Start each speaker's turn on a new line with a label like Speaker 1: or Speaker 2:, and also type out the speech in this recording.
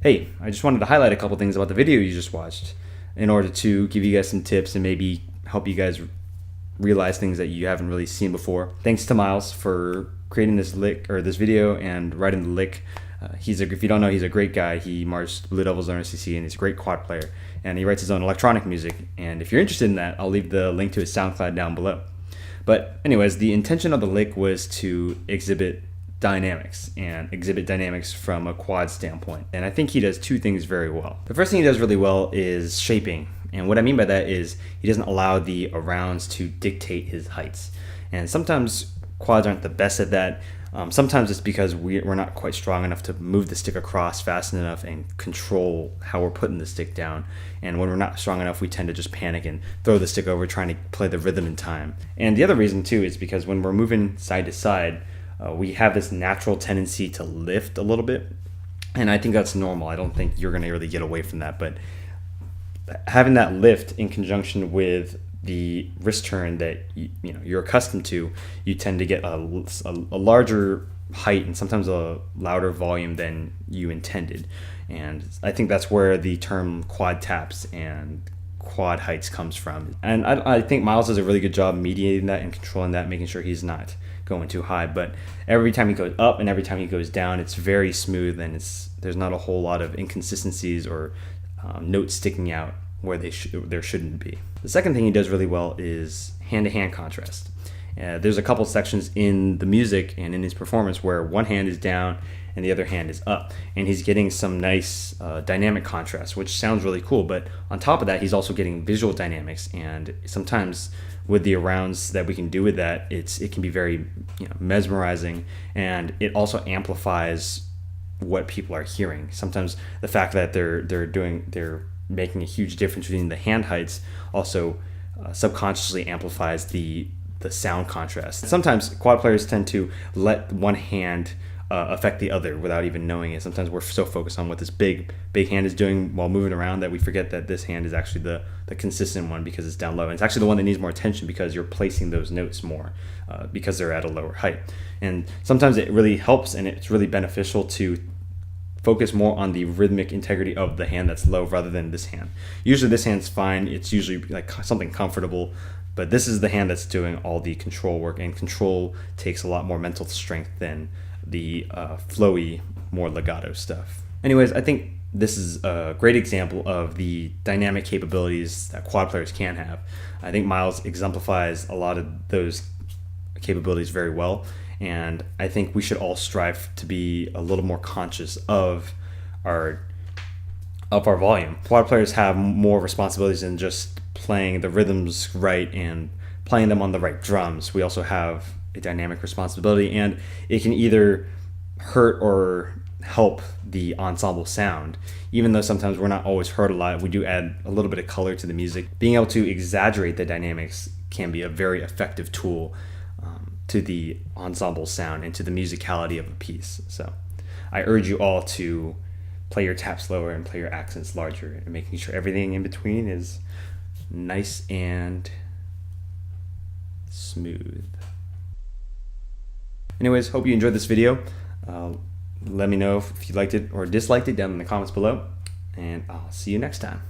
Speaker 1: Hey, I just wanted to highlight a couple things about the video you just watched in order to give you guys some tips and maybe help you guys realize things that you haven't really seen before. Thanks to Miles for creating this lick or this video and writing the lick. If you don't know, he's a great guy. He marched Blue Devils on RCC and he's a great quad player, and he writes his own electronic music. And if you're interested in that, I'll leave the link to his SoundCloud down below. But anyways, the intention of the lick was to exhibit dynamics from a quad standpoint. And I think he does two things very well. The first thing he does really well is shaping. And what I mean by that is he doesn't allow the arounds to dictate his heights. And sometimes quads aren't the best at that. Sometimes it's because we're not quite strong enough to move the stick across fast enough and control how we're putting the stick down. And when we're not strong enough, we tend to just panic and throw the stick over trying to play the rhythm in time. And the other reason too is because when we're moving side to side, we have this natural tendency to lift a little bit. And I think that's normal. I don't think you're going to really get away from that. But having that lift in conjunction with the wrist turn that you're accustomed to, you tend to get a larger height and sometimes a louder volume than you intended. And I think that's where the term quad taps and quad heights comes from. And I think Miles does a really good job mediating that and controlling that, making sure he's not going too high. But every time he goes up and every time he goes down, it's very smooth, and there's not a whole lot of inconsistencies or notes sticking out where there shouldn't be. The second thing he does really well is hand-to-hand contrast. There's a couple sections in the music and in his performance where one hand is down and the other hand is up, and he's getting some nice dynamic contrast, which sounds really cool. But on top of that, he's also getting visual dynamics, and sometimes with the arounds that we can do with that, it can be very mesmerizing, and it also amplifies what people are hearing. Sometimes the fact that they're making a huge difference between the hand heights also subconsciously amplifies the sound contrast. Sometimes quad players tend to let one hand affect the other without even knowing it. Sometimes we're so focused on what this big hand is doing while moving around that we forget that this hand is actually the consistent one because it's down low. And it's actually the one that needs more attention because you're placing those notes more because they're at a lower height. And sometimes it really helps and it's really beneficial to focus more on the rhythmic integrity of the hand that's low rather than this hand. Usually this hand's fine. It's usually like something comfortable, but this is the hand that's doing all the control work, and control takes a lot more mental strength than the flowy, more legato stuff. Anyways, I think this is a great example of the dynamic capabilities that quad players can have. I think Miles exemplifies a lot of those capabilities very well, and I think we should all strive to be a little more conscious of our volume. Quad players have more responsibilities than just playing the rhythms right and playing them on the right drums. We also have a dynamic responsibility, and it can either hurt or help the ensemble sound. Even though sometimes we're not always heard a lot, we do add a little bit of color to the music. Being able to exaggerate the dynamics can be a very effective tool to the ensemble sound and to the musicality of a piece. So I urge you all to play your taps lower and play your accents larger, and making sure everything in between is nice and smooth. Anyways, hope you enjoyed this video. Let me know if you liked it or disliked it down in the comments below, and I'll see you next time.